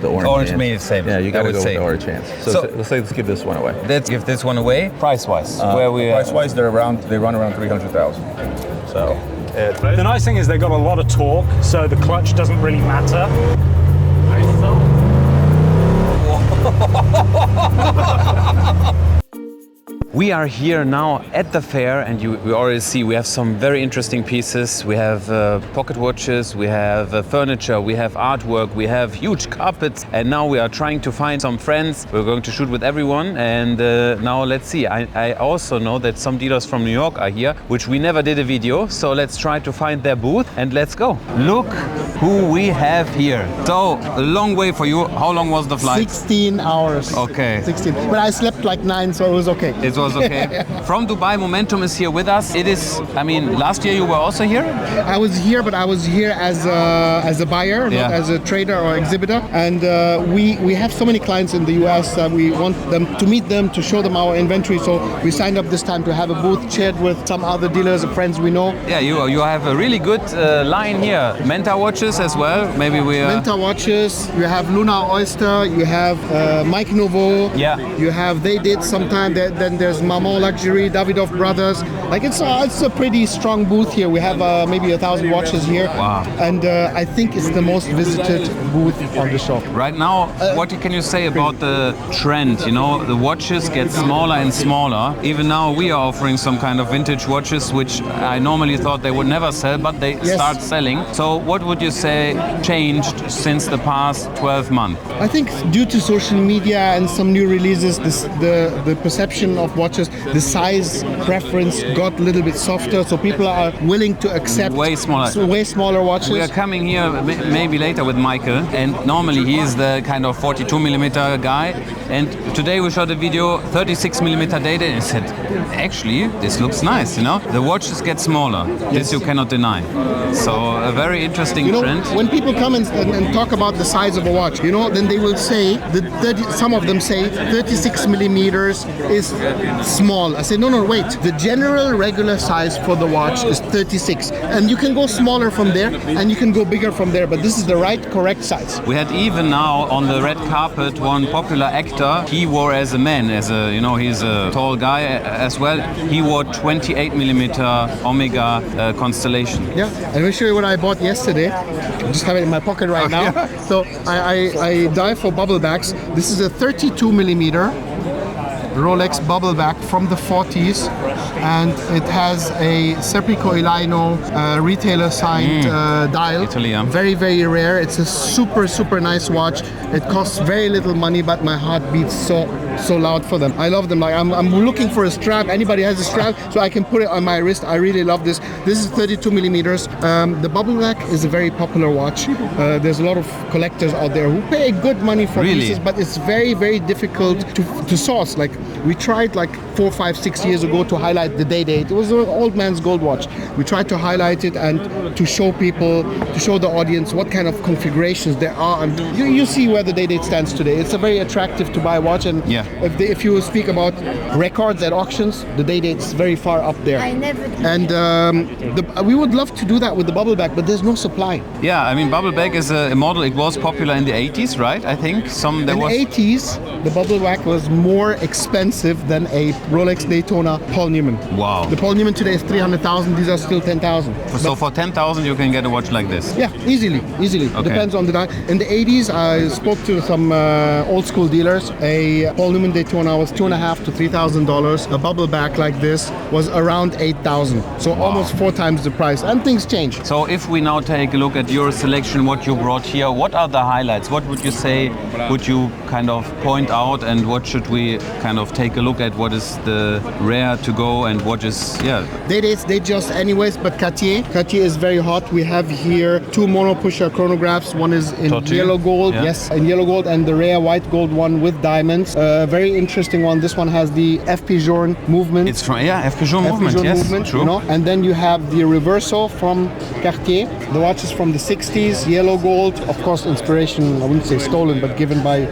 The orange made same. Yeah, you gotta go with the orange hands. So let's give this one away. Let's give this one away. Price-wise, price-wise, they run around 300,000. So the nice thing is they've got a lot of torque, so the clutch doesn't really matter. We are here now at the fair, and we already see we have some very interesting pieces. We have pocket watches, we have furniture, we have artwork, we have huge carpets, and now we are trying to find some friends. We're going to shoot with everyone, and now let's see. I also know that some dealers from New York are here, which we never did a video, so let's try to find their booth and let's go. Look who we have here. So, a long way for you. How long was the flight? 16 hours. Okay. 16. But I slept like 9, so it was okay. It was okay. From Dubai, Momentum is here with us. It is, I mean, last year you were also here? I was here, but I was here as a buyer, not as a trader or exhibitor. And we have so many clients in the US that we want them to meet them, to show them our inventory. So we signed up this time to have a booth shared with some other dealers and friends we know. Yeah, you have a really good line here. Menta watches as well. Maybe we Menta watches. You have Luna Oyster. You have Mike Nouveau. Yeah. You have They Did Sometime. Then there's Maman Luxury, Davidoff Brothers. Like it's a pretty strong booth here. We have maybe 1,000 watches here. Wow. And I think it's the most visited booth on the show. Right now, what can you say about the trend? You know, the watches get smaller and smaller. Even now we are offering some kind of vintage watches, which I normally thought they would never sell, but they start selling. So what would you say changed since the past 12 months? I think due to social media and some new releases, the perception of watches, the size preference got a little bit softer, so people are willing to accept way smaller watches. We are coming here maybe later with Michael, and normally he is the kind of 42mm guy, and today we shot a video 36mm data, and he said, actually this looks nice, you know, the watches get smaller. This you cannot deny. So a very interesting trend. When people come and talk about the size of a watch, you know, then they will say that some of them say 36mm is small. I say no, wait. The general regular size for the watch is 36, and you can go smaller from there, and you can go bigger from there. But this is the correct size. We had even now on the red carpet one popular actor. He wore as a man, he's a tall guy as well. He wore 28mm Omega Constellation. Yeah, and let me show you what I bought yesterday. I just have it in my pocket right now. Yeah. So I dive for bubble backs. This is a 32mm Rolex bubble back from the 40s, and it has a Serpico Ilaino retailer signed dial. Italy, yeah. Very, very rare. It's a super nice watch. It costs very little money, but my heart beats so loud for them. I love them. Like I'm looking for a strap. Anybody has a strap so I can put it on my wrist. I really love this. This is 32mm. The bubble back is a very popular watch. There's a lot of collectors out there who pay good money for pieces, but it's very difficult to source. Like we tried like 4, 5, 6 years ago to highlight the Day Date. It was an old man's gold watch. We tried to highlight it and to show people, to show the audience what kind of configurations there are. And you see where the Day Date stands today. It's a very attractive to buy watch. And if you speak about records at auctions, the Day Date's very far up there. I never did. And we would love to do that with the bubble back, but there's no supply. Yeah, I mean, bubble back is a model. It was popular in the 80s, right? I think in the 80s, the bubble back was more expensive than a Rolex Daytona Paul Newman. Wow. The Paul Newman today is 300,000. These are still 10,000. So for 10,000 you can get a watch like this? Yeah, easily. Okay. Depends on the dial. In the 80s, I spoke to some old school dealers. A Paul Newman Daytona was $2,500 to $3,000. A bubble back like this was around 8,000. So almost 4 times the price. And things change. So if we now take a look at your selection, what you brought here, what are the highlights? What would you say, would you kind of point out, and what should we kind of take a look at? What is the rare to go and what is, They just anyways, but Cartier is very hot. We have here 2 mono pusher chronographs. One is in yellow gold, in yellow gold, and the rare white gold one with diamonds. Very interesting one. This one has the F. Pigeon movement. It's from, F. Pigeon movement, true. You know? And then you have the Reverso from Cartier. The watch is from the 60s, yellow gold. Of course, inspiration, I wouldn't say stolen, but given by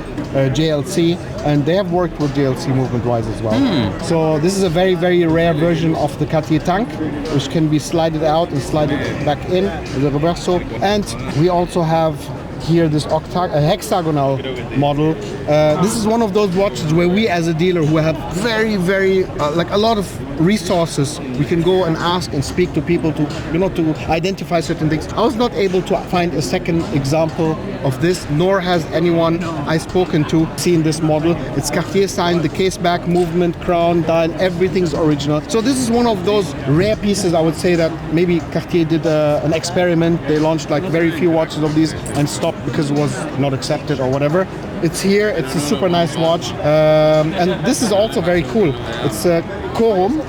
JLC. And they have worked with JLC movement-wise as well. So this is a very rare version of the Cartier tank, which can be slided out and slided back in, the Reverso. And we also have here this hexagonal model. This is one of those watches where we as a dealer who have very, very, like a lot of resources, we can go and ask and speak to people to, to identify certain things. I was not able to find a second example of this, nor has anyone I've spoken to seen this model. It's Cartier signed, the case back, movement, crown, dial, everything's original. So this is one of those rare pieces, I would say, that maybe Cartier did an experiment. They launched like very few watches of these and stopped because it was not accepted or whatever. It's here, it's a super nice watch. And this is also very cool. It's a Corum,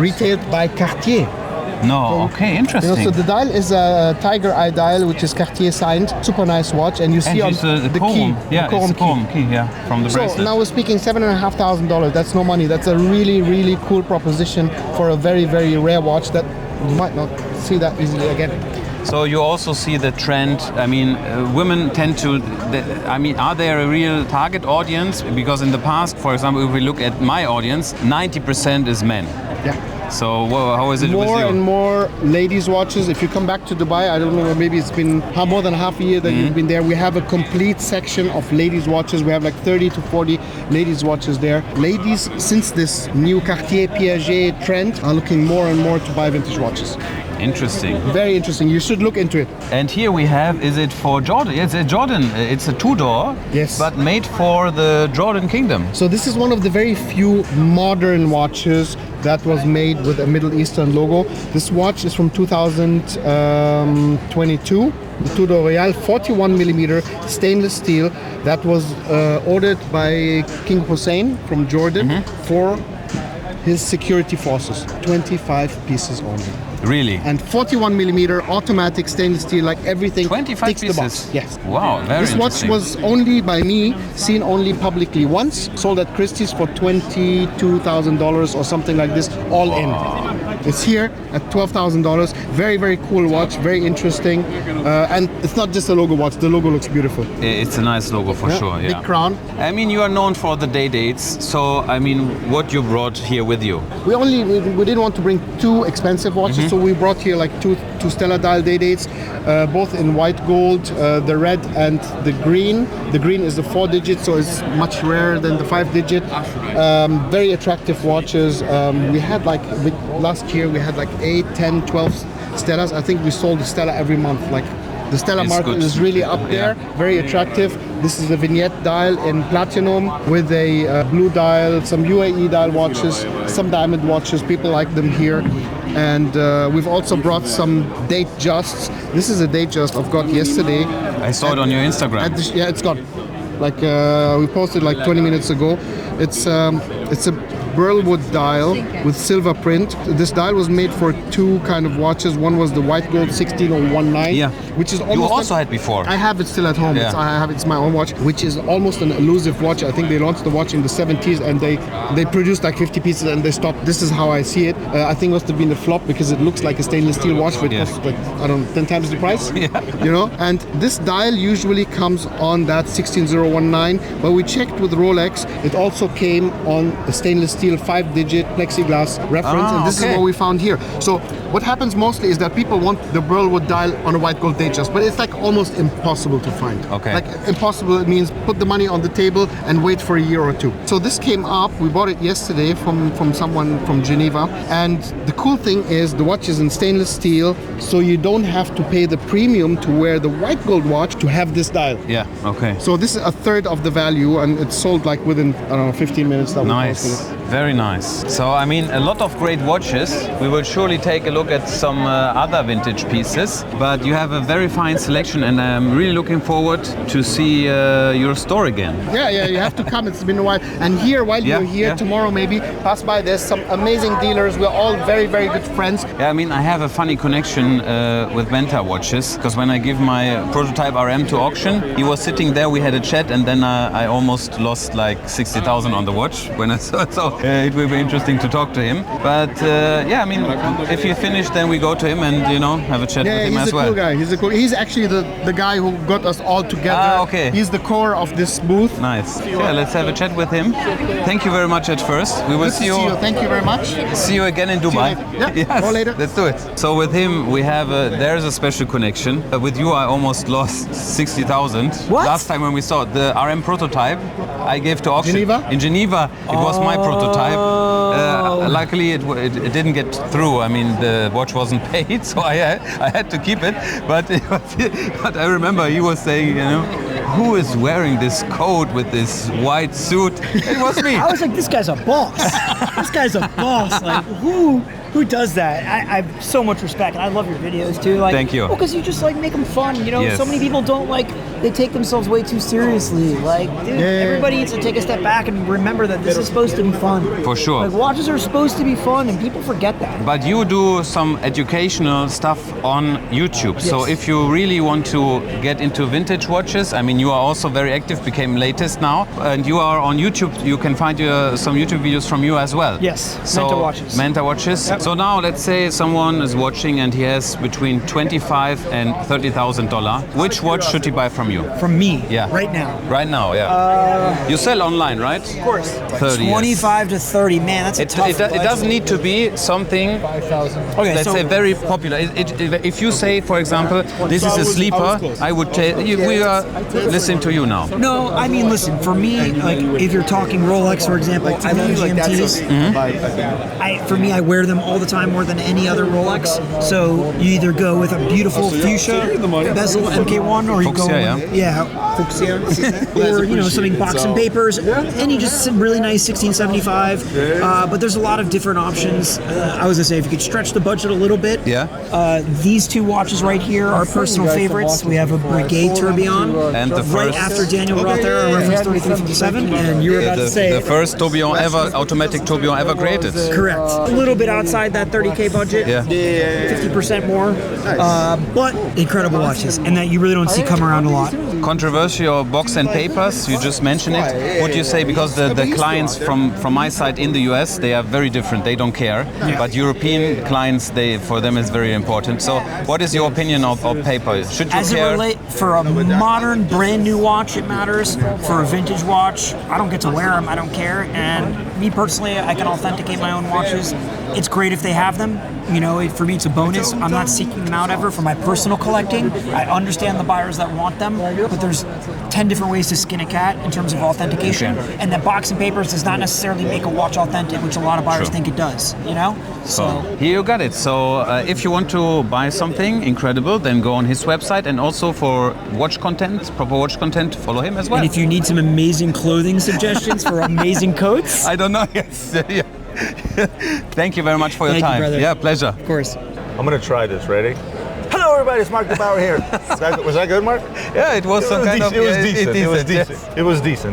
retailed by Cartier. No, okay, interesting. So the dial is a Tiger Eye dial, which is Cartier signed. Super nice watch, and you see on the key, yeah, the it's a Corum key, yeah, from the bracelet. So now we're speaking $7,500. That's no money. That's a really, really cool proposition for a very, very rare watch that you might not see that easily again. So you also see the trend. I mean, women tend to. Are they a real target audience? Because in the past, for example, if we look at my audience, 90% is men. Yeah. So how is it with you? More and more ladies' watches. If you come back to Dubai, I don't know, maybe it's been more than half a year that you've been there. We have a complete section of ladies' watches. We have like 30 to 40 ladies' watches there. Ladies, since this new Cartier Piaget trend, are looking more and more to buy vintage watches. Interesting. Very interesting. You should look into it. And here we have, is it for Jordan? It's a Jordan. It's a two-door, yes, but made for the Jordan Kingdom. So this is one of the very few modern watches that was made with a Middle Eastern logo. This watch is from 2022. The Tudor Royal, 41 millimeter stainless steel. That was ordered by King Hussein from Jordan for his security forces. 25 pieces only. Really? And 41 millimeter automatic stainless steel, like everything. 25 ticks pieces? The box. Yes. Wow, very This watch interesting. was only by me, seen only publicly once, sold at Christie's for $22,000 or something like this, all in. It's here at $12,000. Very, very cool watch, very interesting. And it's not just a logo watch, the logo looks beautiful. It's a nice logo for sure, yeah. Big crown. I mean, you are known for the day dates, so I mean, what you brought here with you? We didn't want to bring too expensive watches, so we brought here like two Stella dial day dates, both in white gold, the red and the green. The green is the 4-digit, so it's much rarer than the 5-digit. Very attractive watches. We had last year we had like 8, 10, 12 Stellas. I think we sold a Stella every month. Like the Stella market is really up there, very attractive. This is a vignette dial in platinum with a blue dial, some UAE dial watches, some diamond watches. People like them here. And we've also brought some date justs. This is a date just I've got yesterday. I saw it on your Instagram. Yeah, it's gone. Like we posted like 20 minutes ago. It's a Burlwood dial with silver print. This dial was made for two kind of watches. One was the white gold 16019, which is almost. You also had before. I have it still at home. Yeah. It's my own watch, which is almost an elusive watch. I think they launched the watch in the 70s and they produced like 50 pieces and they stopped. This is how I see it. I think it must have been a flop because it looks like a stainless steel watch, but it costs like, I don't know, 10 times the price. You know. And this dial usually comes on that 16019, but we checked with Rolex. It also came on a stainless steel 5-digit plexiglass reference, and this is what we found here. So what happens mostly is that people want the Burlwood dial on a white gold date just, but it's like almost impossible to find. Like impossible, it means put the money on the table and wait for a year or two. So this came up, we bought it yesterday from someone from Geneva, and the cool thing is the watch is in stainless steel, so you don't have to pay the premium to wear the white gold watch to have this dial. So this is a third of the value, and it's sold like within, I don't know, 15 minutes. That Nice. Very nice. So, I mean, a lot of great watches. We will surely take a look at some other vintage pieces, but you have a very fine selection, and I'm really looking forward to see your store again. Yeah, you have to come. It's been a while. And here, while you're here, tomorrow maybe, pass by. There's some amazing dealers. We're all very, very good friends. Yeah, I mean, I have a funny connection with Genta watches, because when I give my prototype RM to auction, he was sitting there, we had a chat, and then I almost lost like 60,000 on the watch when I saw it. So it will be interesting to talk to him. But yeah, I mean, if you finish, then we go to him and have a chat with him as well. He's a cool guy. He's actually the guy who got us all together. Okay. He's the core of this booth. Nice. Yeah, let's have a chat with him. Thank you very much at first. We will see you. Thank you very much. See you again in Dubai. Yeah. Yes, Go later. Let's do it. So with him, we have there's a special connection. With you, I almost lost 60,000. What? Last time when we saw it, the RM prototype, I gave to auction. Geneva? In Geneva, it was my prototype. Luckily, it didn't get through. I mean, the watch wasn't paid, so I had to keep it. But I remember he was saying, who is wearing this coat with this white suit? It was me. I was like, this guy's a boss. This guy's a boss. Like, who does that? I have so much respect, and I love your videos too. Like, thank you. Well, because you just like make them fun. Yes. So many people don't they take themselves way too seriously. Like, dude, everybody needs to take a step back and remember that this is supposed to be fun. For sure. Like, watches are supposed to be fun, and people forget that. But you do some educational stuff on YouTube. Yes. So if you really want to get into vintage watches, I mean, you are also very active, became latest now, and you are on YouTube. You can find some YouTube videos from you as well. Yes, so, Manta watches. Manta watches. Yep. So now let's say someone is watching and he has between $25,000 and $30,000. Which watch should he buy from you? From me? Yeah. Right now? Right now, yeah. You sell online, right? Of course. 30. 25 to 30, man, that's a tough It doesn't need to be something, let's say, very popular. If you say, for example, this is a sleeper, I would tell you, we are listening to you now. No, I mean, listen, for me, like, if you're talking Rolex, for example, I love GMTs. For me, I wear them all the time more than any other Rolex. So you either go with a beautiful fuchsia bezel MK1, or you go fuchsia, or something box and papers, any just really nice 1675. But there's a lot of different options. I was gonna say, if you could stretch the budget a little bit. These two watches right here are personal favorites. We have a Brigade Tourbillon, and the right after Daniel Roth era, reference 3357, and you were about to say the first tourbillon ever, automatic tourbillon ever created. Correct. A little bit outside that 30K budget. 50% more. But incredible watches, and that you really don't see come around a lot. Controversial box and papers, you just mentioned it. Would you say, because the clients from my side in the US, they are very different, they don't care. But European clients, for them it's very important. So what is your opinion of paper? Should you care? For a modern, brand new watch, it matters. For a vintage watch, I don't get to wear them, I don't care. And me personally, I can authenticate my own watches. It's great if they have them. For me, it's a bonus. I'm not seeking them out ever for my personal collecting. I understand the buyers that want them, but there's 10 different ways to skin a cat in terms of authentication. And that box and papers does not necessarily make a watch authentic, which a lot of buyers think it does, So here you got it. So if you want to buy something incredible, then go on his website, and also for watch content, proper watch content, follow him as well. And if you need some amazing clothing suggestions for amazing coats. I don't know, yes. Thank you very much for your time. Thank you, brother. Yeah, pleasure. Of course. I'm gonna try this. Ready? Hello, everybody. It's Marc Gebauer here. Was that good, Mark? Yeah, it was some kind of. It was decent. It was decent. Yes. It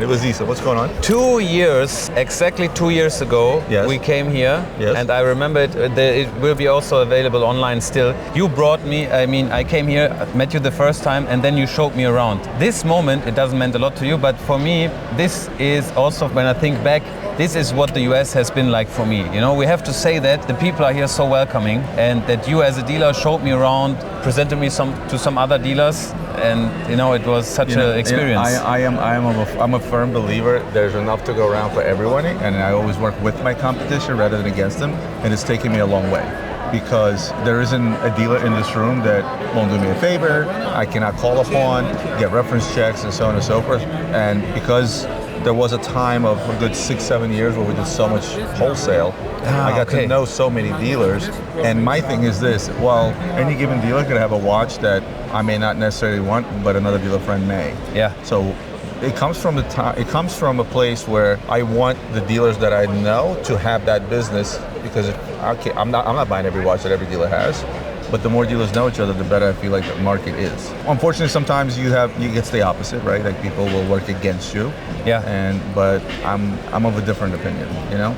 was decent. What's going on? 2 years, exactly 2 years ago, we came here, and I remember it will be also available online still. You brought me, I came here, met you the first time, and then you showed me around. This moment, it doesn't mean a lot to you, but for me, this is also, when I think back, this is what the US has been like for me. We have to say that the people are here so welcoming, and that you as a dealer showed me around, presented me to some other dealers, and it was such an experience. I'm a firm believer there's enough to go around for everyone, and I always work with my competition rather than against them, and it's taken me a long way. Because there isn't a dealer in this room that won't do me a favor, I cannot call upon, get reference checks, and so on and so forth. And because there was a time of a good 6-7 years where we did so much wholesale, I got to know so many dealers. And my thing is this: any given dealer could have a watch that I may not necessarily want, but another dealer friend may. So it comes from a place where I want the dealers that I know to have that business, because I'm not buying every watch that every dealer has. But the more dealers know each other, the better I feel like the market is. Unfortunately, sometimes it's the opposite, right? Like, people will work against you. But I'm of a different opinion.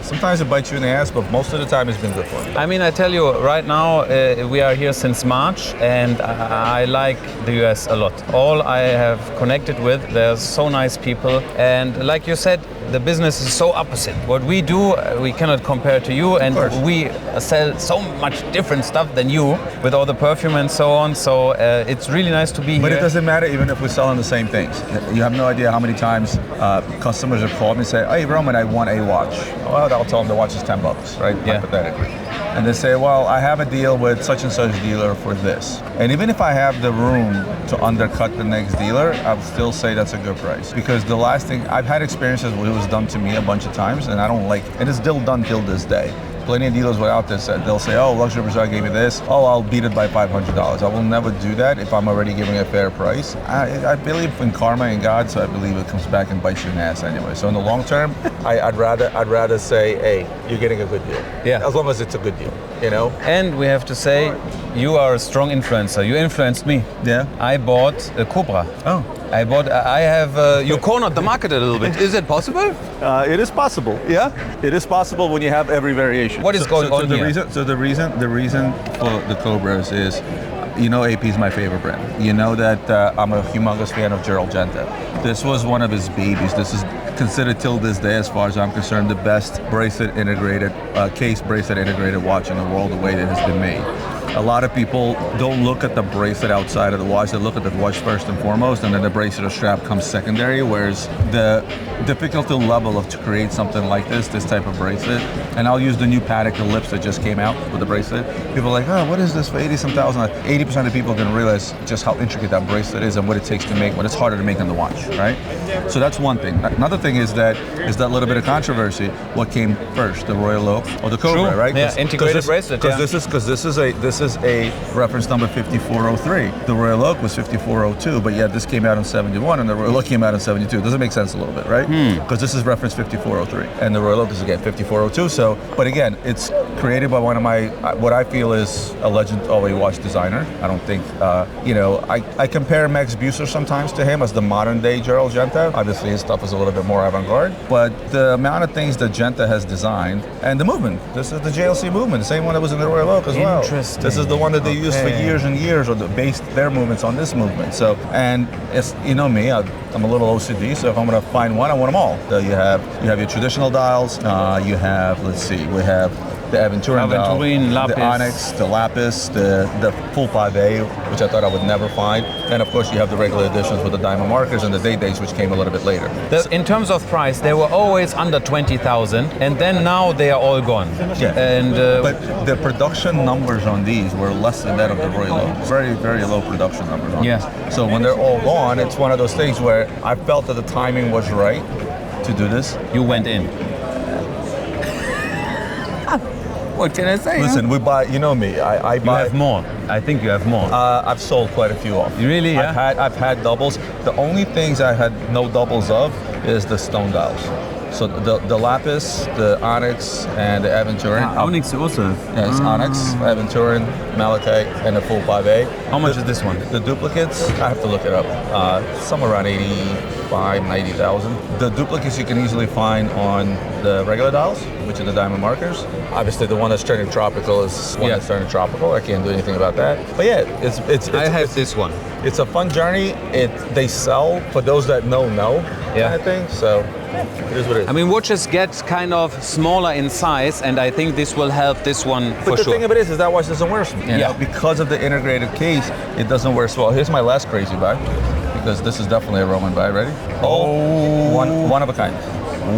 Sometimes it bites you in the ass, but most of the time it's been good for me. I tell you, right now we are here since March, and I like the US a lot. All I have connected with, they're so nice people, and like you said, the business is so opposite. What we do, we cannot compare to you, and we sell so much different stuff than you with all the perfume and so on. So it's really nice to be here. But it doesn't matter even if we're selling the same things. You have no idea how many times customers have called me and say, "Hey Roman, I want a watch." Well, I'll tell them the watch is $10, right? Yeah. Hypothetically. And they say, well, I have a deal with such and such dealer for this. And even if I have the room to undercut the next dealer, I would still say that's a good price. Because the last thing, I've had experiences where it was done to me a bunch of times, and I don't like, and it's still done till this day. Plenty of dealers were out there said, they'll say, oh, Luxury Bazaar gave me this. Oh, I'll beat it by $500. I will never do that if I'm already giving a fair price. I believe in karma and God, so I believe it comes back and bites you in the ass anyway. So in the long term, I'd rather say, hey, you're getting a good deal. Yeah. As long as it's a good deal, you know? And we have to say, you are a strong influencer. You influenced me. Yeah. I bought a Cobra. Oh. I have, you cornered the market a little bit. Is it possible? It is possible. Yeah? It is possible when you have every variation. What is going on here? The reason for the Cobras is, you know, AP is my favorite brand. You know that I'm a humongous fan of Gerald Genta. This was one of his babies. This is considered till this day, as far as I'm concerned, the best bracelet integrated, case bracelet integrated watch in the world, the way that it has been made. A lot of people don't look at the bracelet outside of the watch, they look at the watch first and foremost, and then the bracelet or strap comes secondary, whereas the difficulty level to create something like this type of bracelet, and I'll use the new Patek Ellipse that just came out with the bracelet. People are like, oh, what is this for 80-some thousand? 80% of people can realize just how intricate that bracelet is and what it takes to make, but it's harder to make on the watch, right? So that's one thing. Another thing is that little bit of controversy. What came first, the Royal Oak or the Cobra, True. right? Yeah, integrated bracelet. Because this is a reference number 5403. The Royal Oak was 5402, but yet this came out in 71 and the Royal Oak came out in 72. Doesn't make sense a little bit, right? Because this is reference 5403 and the Royal Oak is again 5402. So, but again, it's created by one of my, what I feel is a legend of a watch designer. I don't think, I compare Max Buser sometimes to him as the modern day Gerald Genta. Obviously his stuff is a little bit more avant-garde, but the amount of things that Genta has designed and the movement, this is the JLC movement, the same one that was in the Royal Oak as well. Interesting. This is the one that they used for years and years, or based their movements on this movement. So, and it's, you know me, I'm a little OCD, so if I'm gonna find one, I want them all. So you have your traditional dials, you have, let's see, we have the Aventurine dial, Lapis. the Onyx, the Lapis, the full 5A, which I thought I would never find. And of course you have the regular editions with the diamond markers and the day days, which came a little bit later. In terms of price, they were always under 20,000, and then now they are all gone. Yeah. And but the production numbers on these were less than that of the Royal Oak. Very, very low production numbers on these. So when they're all gone, it's one of those things where I felt that the timing was right to do this. You went in. What can I say? Listen, we buy. You know me. I buy. You have more. I think you have more. I've sold quite a few off. You really? Yeah. I've had doubles. The only things I had no doubles of is the stone dials. So the Lapis, the Onyx, and the Aventurine. Onyx also. Yes, Onyx, Aventurine, Malachite, and the full 5A. How much is this one? The duplicates, I have to look it up. Somewhere around 85, 90,000. The duplicates you can easily find on the regular dials, which are the diamond markers. Obviously, the one that's turning tropical is one that's turning tropical. I can't do anything about that. But yeah, it's I have this one. It's a fun journey. They sell for those that know kind of thing. So it is what it is. I mean, watches get kind of smaller in size, and I think this will help this one for But the sure. thing of it is that watch doesn't wear so well. Because of the integrated case, it doesn't wear so well. Here's my last crazy buy, because this is definitely a Roman buy. Ready? One of a kind.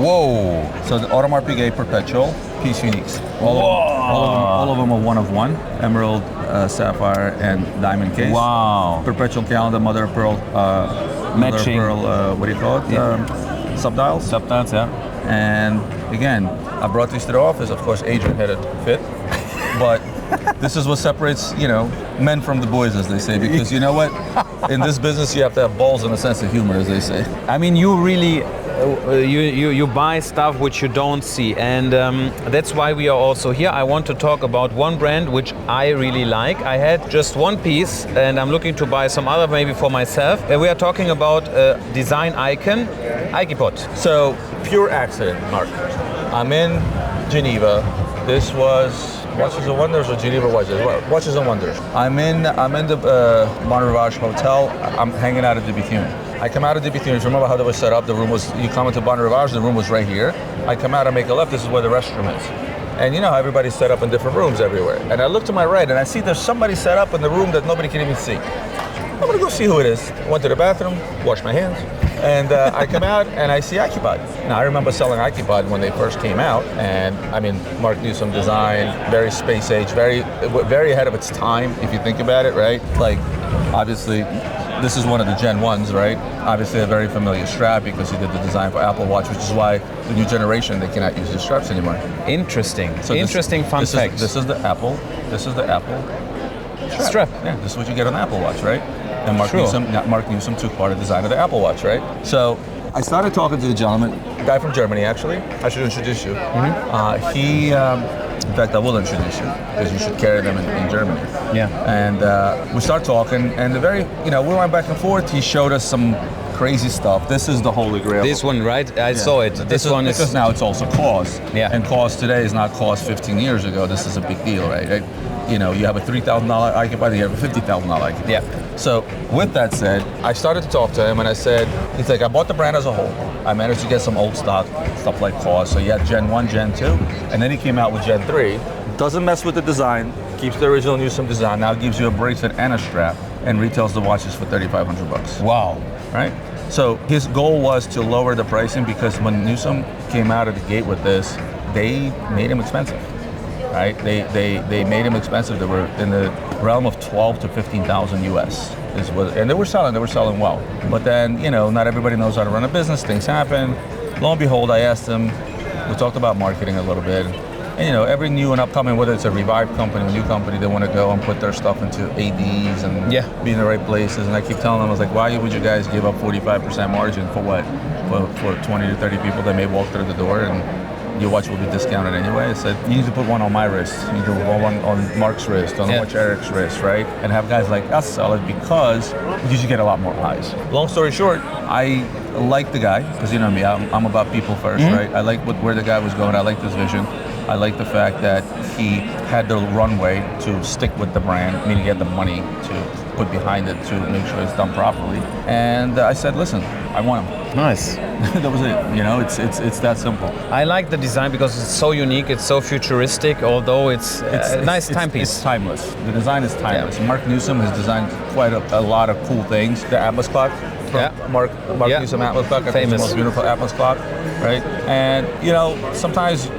Whoa! So the Audemars Piguet Perpetual Piece Uniques. All of them are one of one. Emerald, sapphire, and diamond case. Wow! Perpetual calendar, mother of pearl, matching. Mother of pearl, what do you call it? Subdials. Subdials, yeah. And again, I brought these to the office. Of course, Adrian had it fit, but this is what separates, men from the boys, as they say. Because you know what? In this business, you have to have balls and a sense of humor, as they say. I mean, you really, you buy stuff which you don't see, and that's why we are also here. I want to talk about one brand which I really like. I had just one piece, and I'm looking to buy some other maybe for myself. We are talking about a design icon, Aikipot. So, pure accident, Marc. I'm in Geneva. This was Watches and Wonders or Geneva Watches? Watches and Wonders. I'm in the Bon Rivage Hotel. I'm hanging out at the Bethune. I come out of DB3. If you remember how that was set up, the room was, you come into Bon Rivage, the room was right here. I come out, I make a left, this is where the restroom is. And you know how everybody's set up in different rooms everywhere. And I look to my right and I see there's somebody set up in the room that nobody can even see. I'm gonna go see who it is. Went to the bathroom, washed my hands, and I come out and I see Occupod. Now I remember selling Occupod when they first came out, and I mean, Marc knew some design, very space age, very ahead of its time if you think about it, right? Like, obviously, this is one of the Gen 1s, right? Obviously a very familiar strap because he did the design for Apple Watch, which is why the new generation, they cannot use these straps anymore. Interesting. So interesting fun fact. This is the Apple strap. Yeah, this is what you get on the Apple Watch, right? And Marc Newsom took part of the design of the Apple Watch, right? So I started talking to the gentleman, a guy from Germany actually. I should introduce you. In fact, I will introduce you because you should carry them in Germany. Yeah. And we start talking, and we went back and forth. He showed us some crazy stuff. This is the Holy Grail. This one, right? I saw it. This one is... Because now it's also KAWS. Yeah. And KAWS today is not KAWS 15 years ago. This is a big deal, right? You know, you have a $3,000 Occupy, you have a $50,000 Occupy. Yeah. So with that said, I started to talk to him and I said, he's like, I bought the brand as a whole. I managed to get some old stock, stuff like KAWS. So you had Gen 1, Gen 2, and then he came out with Gen 3. Doesn't mess with the design, keeps the original Newsom design, now gives you a bracelet and a strap, and retails the watches for $3,500. Wow. Right? So his goal was to lower the pricing because when Newsom came out of the gate with this, they made him expensive. Right? They made him expensive. They were in the realm of 12 to 15,000 US. And they were selling well. But then, you know, not everybody knows how to run a business, things happen. Lo and behold, I asked him, we talked about marketing a little bit. And you know, every new and upcoming, whether it's a revived company or a new company, they want to go and put their stuff into ADs and be in the right places. And I keep telling them, I was like, why would you guys give up 45% margin for what? For 20 to 30 people that may walk through the door and your watch will be discounted anyway. I said, you need to put one on my wrist. You need to put one on Marc's wrist, on Watch Eric's wrist, right? And have guys like us sell it because you usually get a lot more eyes. Long story short, I like the guy, because you know me, I'm about people first, right? I like where the guy was going. I like this vision. I like the fact that he had the runway to stick with the brand, meaning he had the money to put behind it to make sure it's done properly. And I said, listen, I want him. Nice. That was it. You know, it's that simple. I like the design because it's so unique, it's so futuristic, although it's a nice timepiece. It's timeless. The design is timeless. Yeah. Marc Newsom has designed quite a lot of cool things. The Atlas clock. Marc Newsom Atlas clock. I think it's the most beautiful Atlas clock, right? And you know, sometimes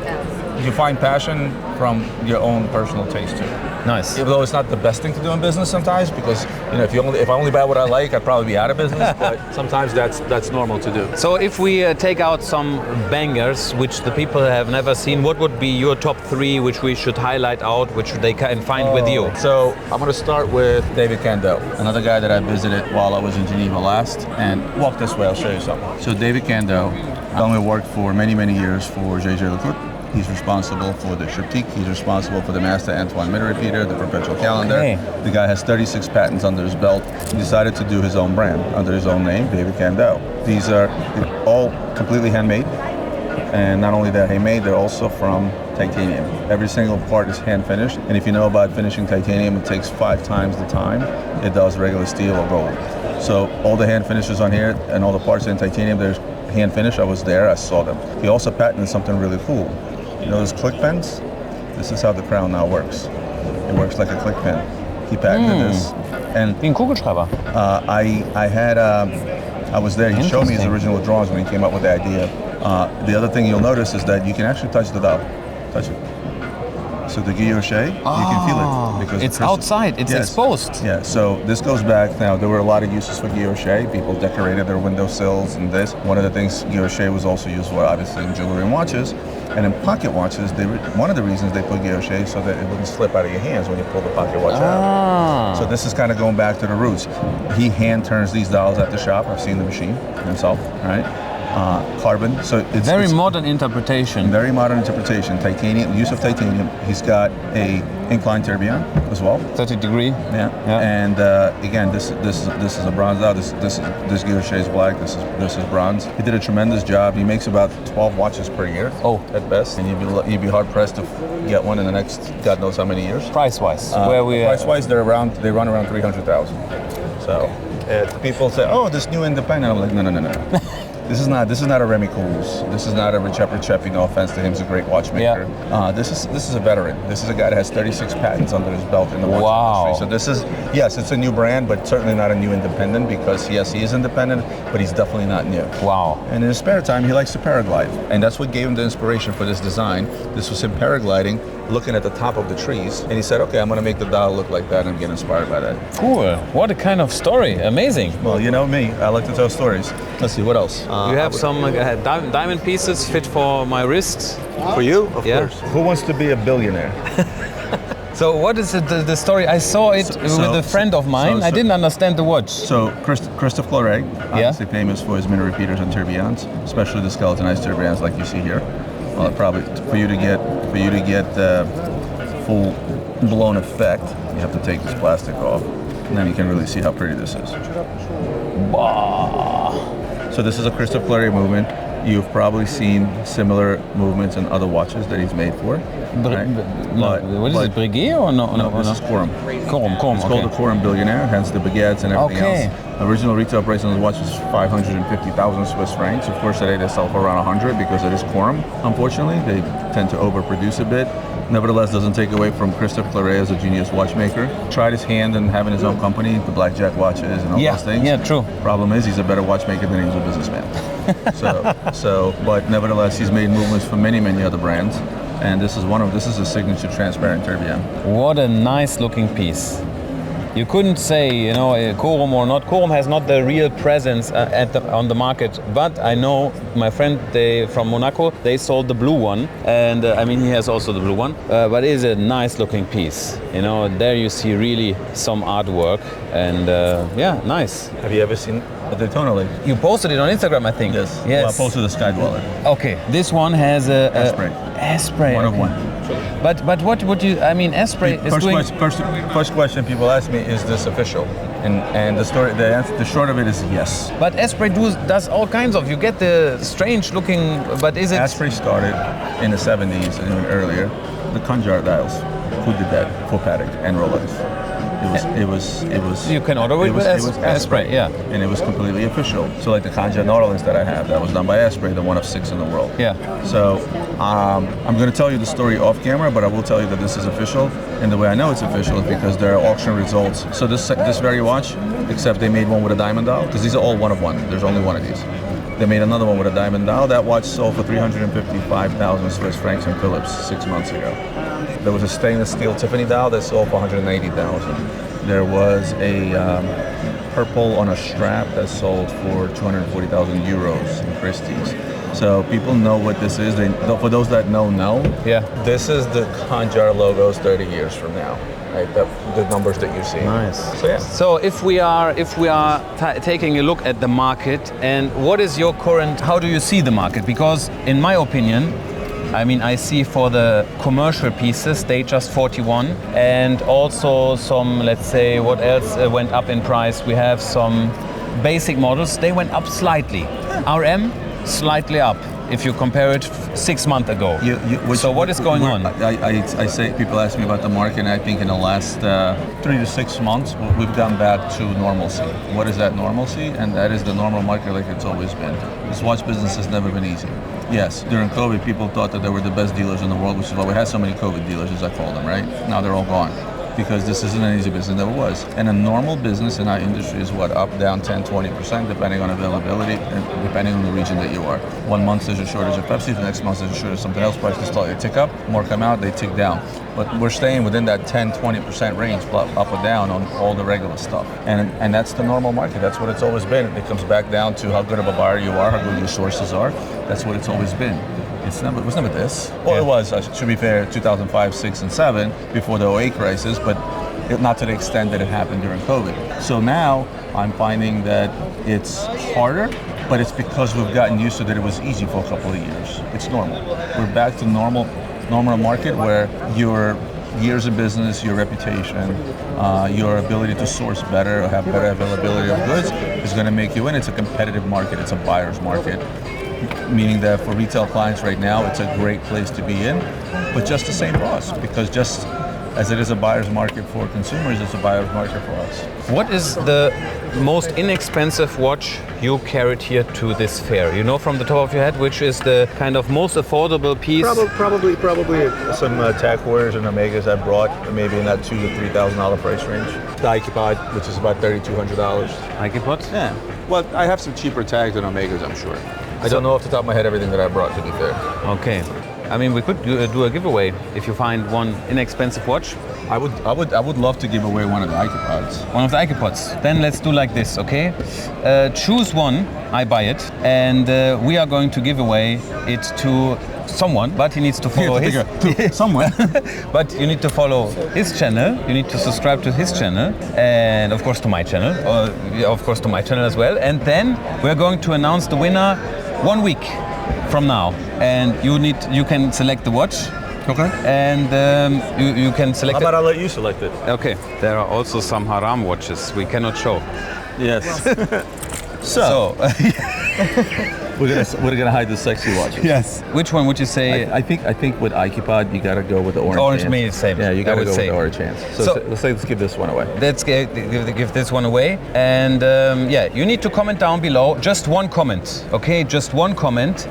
you find passion from your own personal taste too. Nice. Even though it's not the best thing to do in business sometimes, because you know, if I only buy what I like, I'd probably be out of business. But sometimes that's normal to do. So if we take out some bangers, which the people have never seen, what would be your top 3, which we should highlight out, which they can find with you? So I'm going to start with David Candel, another guy that I visited while I was in Geneva last. And walk this way, I'll show you something. So David Candel, I worked for many years for JJ Lecourt. He's responsible for the triptyque. He's responsible for the Master Antoine Minute Repeater, the Perpetual Calendar. Okay. The guy has 36 patents under his belt. He decided to do his own brand under his own name, David Candel. These are all completely handmade. And not only that handmade, they're also from titanium. Every single part is hand finished. And if you know about finishing titanium, it takes 5 times the time it does regular steel or gold. So all the hand finishes on here and all the parts in titanium, they're hand finished. I was there, I saw them. He also patented something really cool. You know those click pens? This is how the crown now works. It works like a click pen. He patented this. And Wie ein Kugelschreiber. I was there. He showed me his original drawings when he came up with the idea. The other thing you'll notice is that you can actually touch the dial. Touch it. So the guilloche, you can feel it because it's outside. It's exposed. Yeah. So this goes back. Now there were a lot of uses for guilloche. People decorated their windowsills and this. One of the things guilloche was also used for, obviously, in jewelry and watches. And in pocket watches, one of the reasons they put guilloche so that it wouldn't slip out of your hands when you pull the pocket watch out. So this is kind of going back to the roots. He hand turns these dials at the shop. I've seen the machine himself, right? Carbon. So it's very modern interpretation. Very modern interpretation. Titanium, use of titanium. He's got a inclined tourbillon as well. 30 degree. Yeah. And again, this is a bronze dial. This guilloche is black. This is bronze. He did a tremendous job. He makes about 12 watches per year. Oh, at best. And you'd be hard pressed to get one in the next God knows how many years. Price wise, price wise, they run around 300,000. So. People say, "Oh, this new independent." I'm like, no. This is not a Remy Coles. This is not a Receppi. No offense to him, he's a great watchmaker. Yeah. This is a veteran. This is a guy that has 36 patents under his belt in the watch industry. So this is, yes, it's a new brand, but certainly not a new independent, because yes, he is independent, but he's definitely not new. Wow. And in his spare time, he likes to paraglide, and that's what gave him the inspiration for this design. This was him paragliding, looking at the top of the trees, and he said, "Okay, I'm going to make the dial look like that and get inspired by that." Cool. What a kind of story. Amazing. Well, you know me, I like to tell stories. Let's see, what else? You have some diamond pieces fit for my wrist. For you, of Yeah. course. Who wants to be a billionaire? So what is the story? I saw it with a friend of mine. I didn't understand the watch. So Christophe Claret, obviously famous for his minute repeaters and tourbillons, especially the skeletonized tourbillons like you see here. Well, probably for you to get the full blown effect, you have to take this plastic off, and then you can really see how pretty this is. Wow. So this is a Christophe Claret movement. You've probably seen similar movements in other watches that he's made for. Right? What is it, Breguet or no? No, this is Corum. Corum, It's called the Corum Billionaire, hence the baguettes and everything else. Original retail price on the watch was 550,000 Swiss francs. Of course, today they sell for around 100 because it is Corum. Unfortunately, they tend to overproduce a bit. Nevertheless, doesn't take away from Christophe Claret as a genius watchmaker. Tried his hand in having his own company, the blackjack watches and all those things. Yeah, true. Problem is, he's a better watchmaker than he's a businessman. But nevertheless, he's made movements for many other brands, and this is a signature transparent tourbillon. What a nice looking piece. You couldn't say, Corum or not. Corum has not the real presence on the market, but I know my friend from Monaco, they sold the blue one, and he has also the blue one, but it is a nice looking piece. There you see really some artwork, and nice. Have you ever seen a Daytona Lake? You posted it on Instagram, I think. Yes. Yes. Well, I posted the Sky Dweller. Okay, this one has a Asprey. One of one. But what would you? Asprey is doing. First question people ask me, is this official? And the short of it is yes. But Asprey does all kinds of. You get the strange looking, but is it? Asprey started in the 70s and even earlier. The Conjar dials. Who did that for Patek and Rolex? It was. You can order it with Asprey, yeah. And it was completely official. So like the Conjar Nautilus that I have, that was done by Asprey, the one of 6 in the world. Yeah. So I'm going to tell you the story off camera, but I will tell you that this is official. And the way I know it's official is because there are auction results. So this very watch, except they made one with a diamond dial, because these are all one of one. There's only one of these. They made another one with a diamond dial. That watch sold for 355,000 Swiss francs in Philips 6 months ago. There was a stainless steel Tiffany dial that sold for 180,000. There was a purple on a strap that sold for 240,000 euros in Christie's. So people know what this is. For those that know. Yeah. This is the Conjar logos 30 years from now. Right, the numbers that you see. Nice. So yeah. So if we are taking a look at the market, and what is your current? How do you see the market? Because in my opinion, I see for the commercial pieces, they just 41, and also some, let's say, what else went up in price? We have some basic models, they went up slightly. RM, slightly up, if you compare it 6 months ago. So what is going on? I say, people ask me about the market, and I think in the last 3 to 6 months, we've gone back to normalcy. What is that normalcy? And that is the normal market like it's always been. This watch business has never been easy. Yes, during COVID, people thought that they were the best dealers in the world, which is why we had so many COVID dealers, as I call them, right? Now they're all gone, because this isn't an easy business, never was. And a normal business in our industry is what, up, down 10, 20%, depending on availability and depending on the region that you are. 1 month there's a shortage of Pepsi, the next month there's a shortage of something else, prices start to tick up, more come out, they tick down. But we're staying within that 10, 20% range, up or down on all the regular stuff. And that's the normal market, that's what it's always been. It comes back down to how good of a buyer you are, how good your sources are. That's what it's always been. It was never this. Well, It was, to be fair, 2005, 6, and 7, before the 08 crisis, but not to the extent that it happened during COVID. So now I'm finding that it's harder, but it's because we've gotten used to that it was easy for a couple of years. It's normal. We're back to normal market where your years of business, your reputation, your ability to source better or have better availability of goods is going to make you in. It's a competitive market. It's a buyer's market. Meaning that for retail clients right now, it's a great place to be in, but just the same for us, because just as it is a buyer's market for consumers, it's a buyer's market for us. What is the most inexpensive watch you carried here to this fair? You know from the top of your head, which is the kind of most affordable piece? Probably some Tag Heuers and Omegas I brought, maybe in that $2,000 to $3,000 price range. The iPod, which is about $3,200. iPod? Yeah. Well, I have some cheaper tags than Omegas, I'm sure. I don't know off the top of my head everything that I brought, to be fair. Okay. I mean, we could do a giveaway if you find one inexpensive watch. I would love to give away one of the iPods. One of the iPods. Then let's do like this, okay? Choose one, I buy it, and we are going to give away it to someone, but he needs to follow someone. But you need to follow his channel, you need to subscribe to his channel, and of course to my channel, of course to my channel as well. And then we're going to announce the winner 1 week from now. And you can select the watch. Okay. And you can select How about I let you select it? Okay. There are also some haram watches we cannot show. Yes. So we're gonna hide the sexy watches. Yes. Which one would you say? I think with iPod you gotta go with the orange. Orange hands. means same. Yeah, you gotta go with say. the orange hands. So let's give this one away. Let's give this one away. And yeah, you need to comment down below. Just one comment, okay? Just one comment.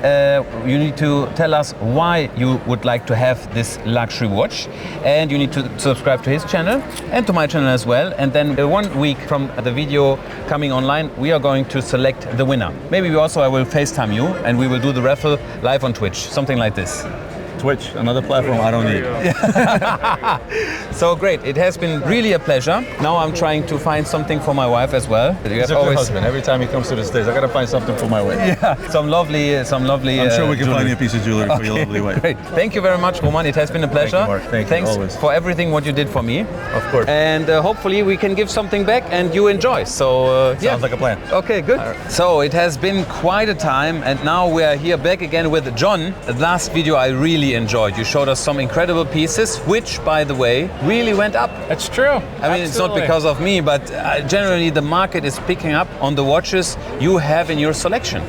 You need to tell us why you would like to have this luxury watch, and you need to subscribe to his channel and to my channel as well. And then 1 week from the video coming online, we are going to select the winner. Maybe I will FaceTime you, and we will do the raffle live on Twitch, something like this. Twitch, another platform I don't need. So great, it has been really a pleasure. Now I'm trying to find something for my wife as well. He's a good husband. Every time he comes to the States, I gotta find something for my wife. Yeah, some lovely. I'm sure we can find you a piece of jewelry for your lovely wife. Great. Thank you very much, Roman. It has been a pleasure. Thank you, Marc. Thanks Thanks always. for everything what you did for me. Of course. And hopefully we can give something back and you enjoy. So Sounds like a plan. Okay, good. Right. So it has been quite a time, and now we are here back again with John. The last video I really enjoyed. You showed us some incredible pieces, which, by the way, really went up. That's true. I mean, it's not because of me, but generally the market is picking up on the watches you have in your selection.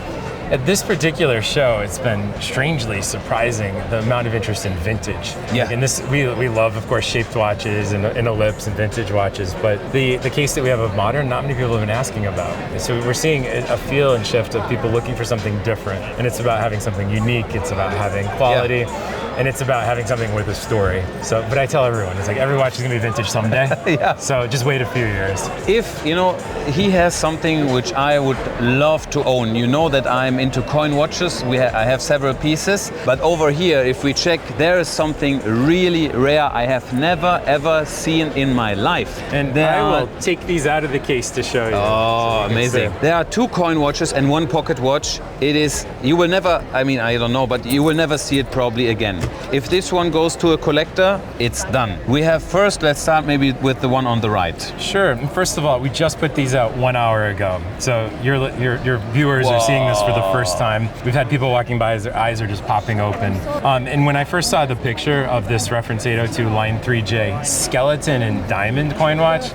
At this particular show, it's been strangely surprising the amount of interest in vintage. Yeah. Like in this, we love, of course, shaped watches and Ellipse and vintage watches, but the case that we have of modern, not many people have been asking about. So we're seeing a feel and shift of people looking for something different, and it's about having something unique. It's about having quality. Yeah. And it's about having something with a story. So, but I tell everyone, it's like every watch is gonna be vintage someday. Yeah. So just wait a few years. If, you know, he has something which I would love to own. You know that I'm into coin watches. I have several pieces. But over here, if we check, there is something really rare I have never ever seen in my life. And I will take these out of the case to show you. Oh, so amazing. There are 2 coin watches and 1 pocket watch. It is, you will never, I mean, I don't know, but you will never see it probably again. If this one goes to a collector, it's done. We have first, let's start maybe with the one on the right. Sure. First of all, we just put these out 1 hour ago. So your viewers are seeing this for the first time. We've had people walking by as their eyes are just popping open. And when I first saw the picture of this reference 802 line 3J skeleton and diamond coin watch,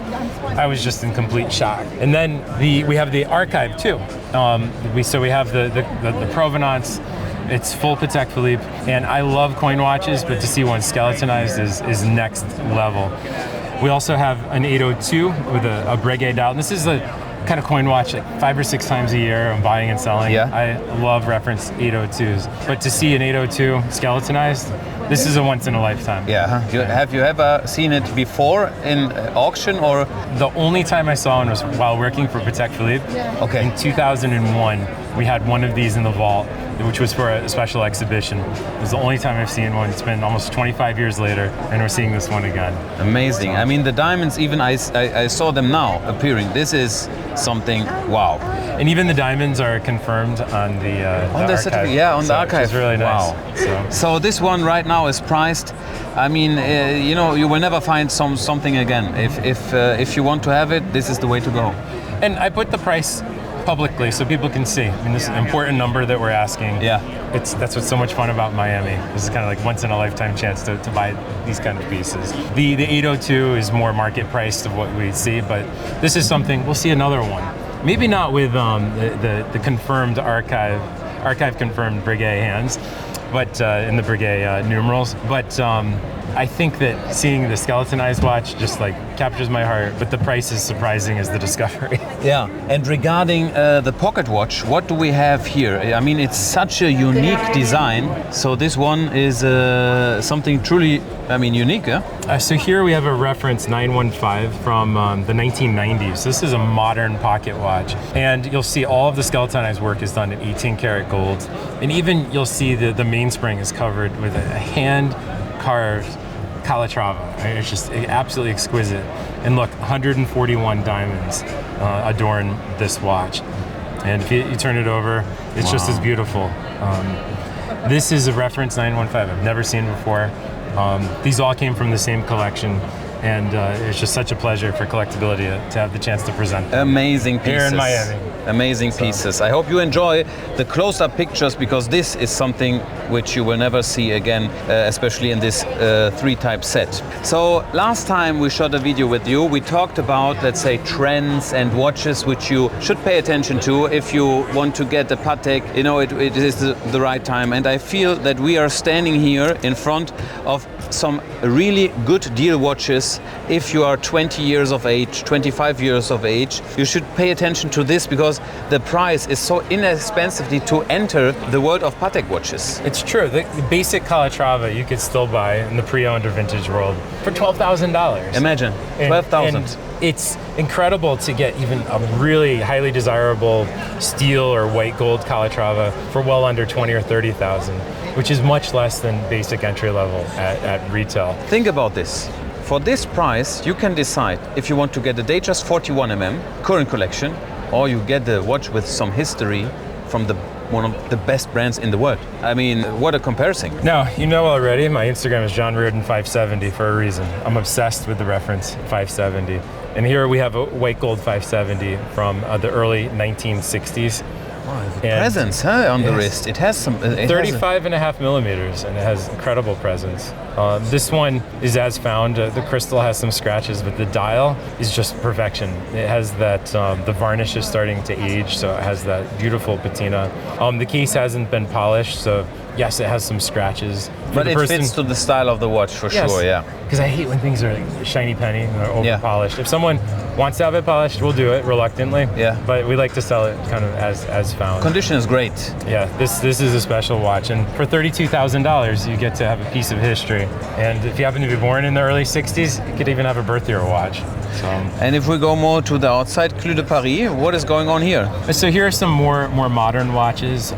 I was just in complete shock. And then we have the archive too. We have the provenance. It's full Patek Philippe, and I love coin watches, but to see one skeletonized is next level. We also have an 802 with a Breguet dial. And this is the kind of coin watch like 5 or 6 times a year I'm buying and selling. Yeah. I love reference 802s, but to see an 802 skeletonized, this is a once in a lifetime. Yeah. Have you ever seen it before in auction or? The only time I saw one was while working for Patek Philippe. Okay. In 2001, we had one of these in the vault, which was for a special exhibition. It was the only time I've seen one. It's been almost 25 years later, and we're seeing this one again. Amazing. I mean, the diamonds, even I saw them now appearing. This is something, wow. And even the diamonds are confirmed on the archive. Yeah, on the archive. It's really nice. Wow. So this one right now is priced. I mean, you know, you will never find something again. If you want to have it, this is the way to go. And I put the price publicly so people can see. I mean, this is an important number that we're asking. Yeah. That's what's so much fun about Miami. This is kind of like once in a lifetime chance to buy these kind of pieces. The 802 is more market priced of what we see, but this is something, we'll see another one. Maybe not with the confirmed archive confirmed Breguet hands, but in the Breguet numerals. But I think that seeing the skeletonized watch just like captures my heart, but the price is surprising as the discovery. Yeah, and regarding the pocket watch, what do we have here? I mean, it's such a unique design. So this one is something truly, I mean, unique, yeah? So here we have a reference 915 from the 1990s. This is a modern pocket watch. And you'll see all of the skeletonized work is done in 18 karat gold. And even you'll see the mainspring is covered with a hand-carved Calatrava. It's just absolutely exquisite. And look, 141 diamonds adorn this watch. And if you turn it over, it's just as beautiful. This is a reference 915 I've never seen before. These all came from the same collection. And it's just such a pleasure for collectability to have the chance to present them. Amazing pieces. Here in Miami. Amazing pieces. I hope you enjoy the close-up pictures, because this is something which you will never see again, especially in this 3-type set. So last time we shot a video with you, we talked about, let's say, trends and watches which you should pay attention to if you want to get a Patek. You know, it is the right time. And I feel that we are standing here in front of some really good deal watches. If you are 20 years of age, 25 years of age, you should pay attention to this, because the price is so inexpensively to enter the world of Patek watches. It's true. The basic Calatrava you could still buy in the pre-owned or vintage world for $12,000. Imagine, 12,000. And it's incredible to get even a really highly desirable steel or white gold Calatrava for well under 20 or 30,000, which is much less than basic entry level at retail. Think about this. For this price, you can decide if you want to get a Datejust 41mm current collection, or you get the watch with some history from one of the best brands in the world. I mean, what a comparison. Now, you know already, my Instagram is John Reardon 570 for a reason. I'm obsessed with the reference 570. And here we have a white gold 570 from the early 1960s. Presence, on the wrist. It has some. 35.5 millimeters, and it has incredible presence. This one is as found. The crystal has some scratches, but the dial is just perfection. It has that, the varnish is starting to age, so it has that beautiful patina. The case hasn't been polished, so yes, it has some scratches. But it fits to the style of the watch for sure, yeah. Because I hate when things are like shiny penny and they're over polished. If someone wants to have it polished, we'll do it reluctantly. Yeah. But we like to sell it kind of as found. Condition is great. Yeah, this is a special watch, and for $32,000 you get to have a piece of history. And if you happen to be born in the early 60s, you could even have a birth year watch. So. And if we go more to the outside, Clou de Paris, what is going on here? So here are some more modern watches.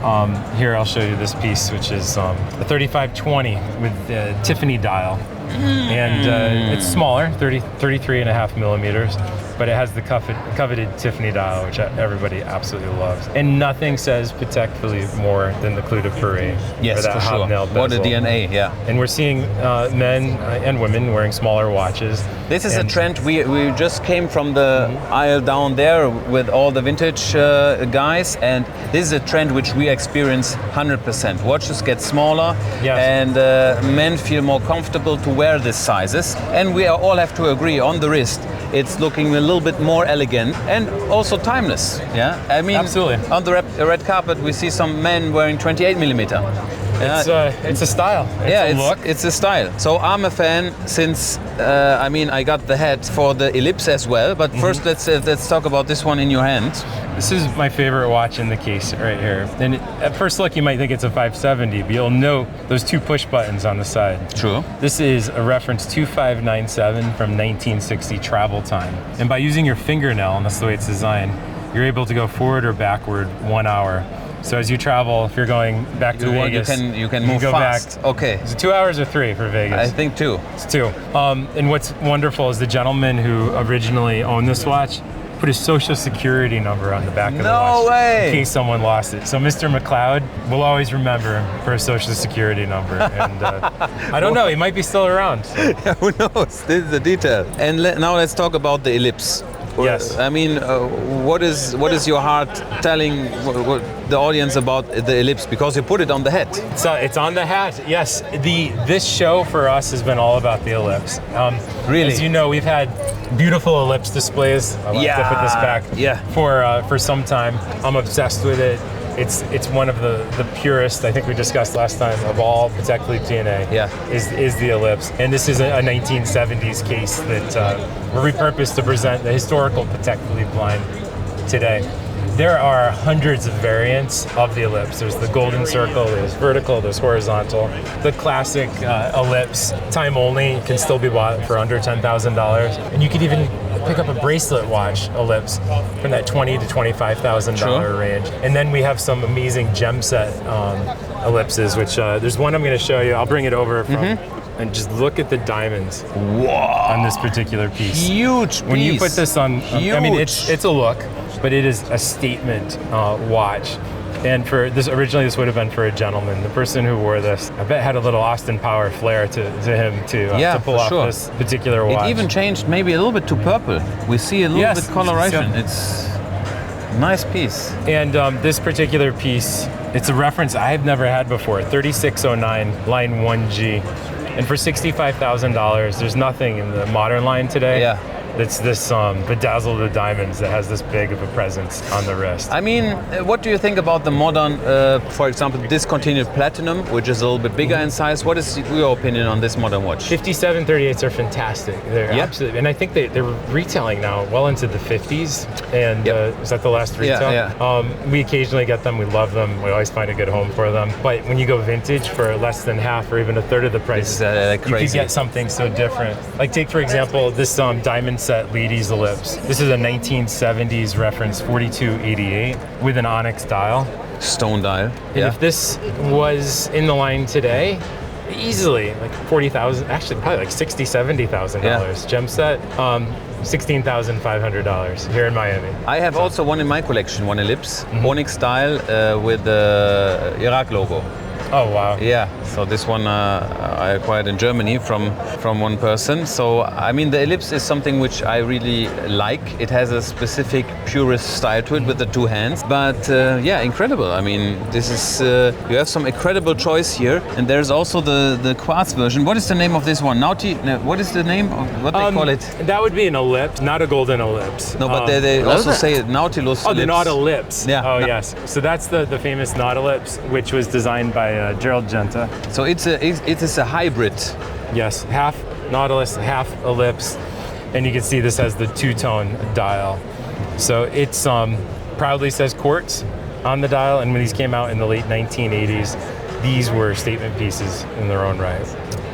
Here I'll show you this piece, which is a 3520 with the Tiffany dial. And it's smaller, 33.5 millimeters, but it has the coveted Tiffany dial, which everybody absolutely loves. And nothing says Patek Philippe more than the Clou de Paris. Yes, for sure. What a DNA, yeah. And we're seeing men and women wearing smaller watches. This is a trend. We just came from the aisle down there with all the vintage guys, and this is a trend which we experience 100%. Watches get smaller, and men feel more comfortable to wear these sizes, and we all have to agree on the wrist. It's looking a little bit more elegant and also timeless. Yeah, I mean, absolutely. On the red carpet, we see some men wearing 28 millimeter. It's a style. It's a style. So I'm a fan since I got the head for the Ellipse as well. But first, let's talk about this one in your hand. This is my favorite watch in the case right here. And at first look, you might think it's a 570, but you'll note those two push buttons on the side. True. This is a reference 2597 from 1960 travel time. And by using your fingernail, and that's the way it's designed, you're able to go forward or backward 1 hour. So as you travel, if you're going back to Vegas, you can move fast. Back. Okay. Is it 2 hours or 3 for Vegas? I think 2. It's 2. And what's wonderful is the gentleman who originally owned this watch put his social security number on the back of the watch. No way! In case someone lost it. So Mr. McLeod will always remember him for his social security number. And I don't know, he might be still around. So. Yeah, who knows? This is the detail. And now let's talk about the Ellipse. Yes. I mean, what is your heart telling the audience about the Ellipse? Because you put it on the hat. It's on the hat. Yes. This show for us has been all about the Ellipse. Really? As you know, we've had beautiful Ellipse displays. I like to put this back. Yeah. For some time. I'm obsessed with it. It's one of the purest, I think we discussed last time, of all Patek Philippe DNA. Yeah. Is the Ellipse, and this is a 1970s case that were repurposed to present the historical Patek Philippe line today. There are hundreds of variants of the Ellipse. There's the golden circle, there's vertical, there's horizontal. The classic Ellipse, time only, can still be bought for under $10,000. And you could even pick up a bracelet watch Ellipse from that $20,000 to $25,000 range. And then we have some amazing gem set Ellipses, which there's one I'm going to show you. I'll bring it over from. And just look at the diamonds on this particular piece. Huge piece. When you put this on, I mean, Huge. it's a look, but it is a statement watch. And for this, originally this would have been for a gentleman. The person who wore this, I bet, had a little Austin Power flair to him to pull off this particular watch. It even changed maybe a little bit to purple. We see a little bit coloration. It's a nice piece. And this particular piece, it's a reference I've never had before, 3609, line 1G. And for $65,000, there's nothing in the modern line today that's this bedazzled with diamonds that has this big of a presence on the wrist. I mean, what do you think about the modern, for example, discontinued platinum, which is a little bit bigger in size? What is your opinion on this modern watch? 5738s are fantastic. They're absolutely, and I think they're retailing now well into the 50s. And is that the last retail? We occasionally get them. We love them. We always find a good home for them. But when you go vintage for less than half or even a third of the price, you could get something so different. Like take, for example, this diamond set Ladies Ellipse. This is a 1970s reference 4288 with an onyx dial. Stone dial. And if this was in the line today, easily like $40,000, actually probably like $60,000, $70,000 gem set. $16,500 here in Miami. I have also one in my collection, one Ellipse, onyx style with the Iraq logo. Oh wow! Yeah, so this one I acquired in Germany from one person. So I mean, the Ellipse is something which I really like. It has a specific purist style to it with the two hands. But yeah, incredible. I mean, this is you have some incredible choice here, and there's also the quartz version. What is the name of this one? What is the name of what they call it? That would be an Ellipse, not a golden Ellipse. No, but they also say Nautilus. Oh, the Nautilus. Yeah. Oh yes. So that's the famous Nautilus, which was designed by Gerald Genta. So it is a hybrid. Yes, half Nautilus, half Ellipse, and you can see this has the two-tone dial. So it's proudly says quartz on the dial, and when these came out in the late 1980s, these were statement pieces in their own right.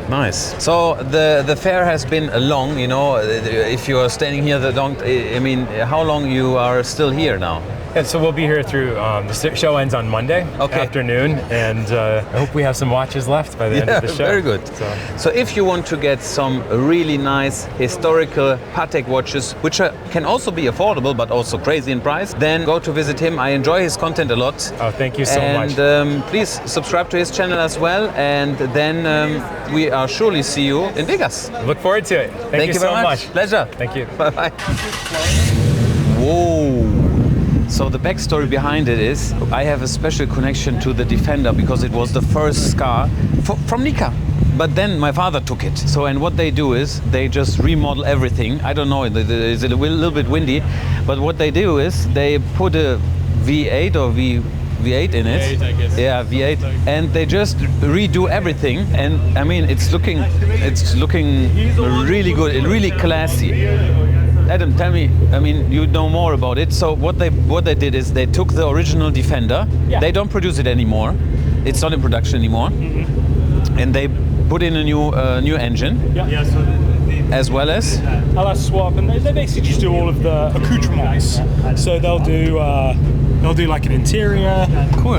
Nice. So the fair has been long, you know, if you are standing here that long, I mean, how long you are still here now? And so we'll be here through, the show ends on Monday afternoon, and I hope we have some watches left by the end of the show. Very good. So if you want to get some really nice historical Patek watches, which can also be affordable but also crazy in price, then go to visit him. I enjoy his content a lot. Oh, thank you so much. And please subscribe to his channel as well, and then we are surely see you in Vegas. Look forward to it. Thank you so very much. Pleasure. Thank you. Bye-bye. Whoa. So the backstory behind it is I have a special connection to the Defender because it was the first car from Nika. But then my father took it. So, and what they do is they just remodel everything. I don't know, it's a little bit windy, but what they do is they put a V8 or V8 in it. V8, I guess. Yeah, V8, and they just redo everything. And I mean, it's looking really good, really classy. Adam, tell me, I mean, you know more about it. So what they did is they took the original Defender. Yeah. They don't produce it anymore. It's not in production anymore. And they put in a new engine. Yeah, so as well as LS swap, and they basically just do all of the accoutrements. So they'll do like an interior. Cool.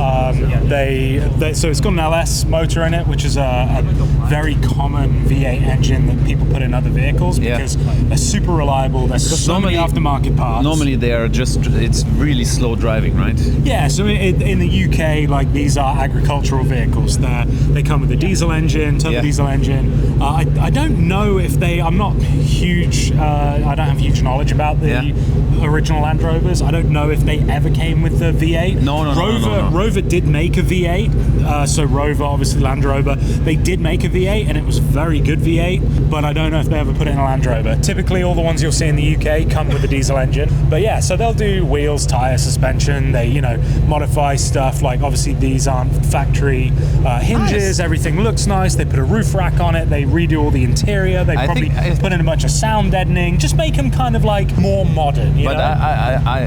So it's got an LS motor in it, which is a very common V8 engine that people put in other vehicles because they're super reliable. There's so many aftermarket parts. Normally they are it's really slow driving, right? Yeah. So in the UK, like these are agricultural vehicles. They come with a diesel engine, turbo diesel engine. I don't know if I'm not huge. I don't have huge knowledge about the original Land Rovers. I don't know if they ever came with with the V8. No. Rover did make a V8. So Rover, obviously Land Rover, they did make a V8 and it was a very good V8, but I don't know if they ever put it in a Land Rover. Typically all the ones you'll see in the UK come with a diesel engine. But yeah, so they'll do wheels, tire, suspension, they, modify stuff, like obviously these aren't factory hinges, everything looks nice, they put a roof rack on it, they redo all the interior, they probably put in a bunch of sound deadening, just make them kind of like more modern, But I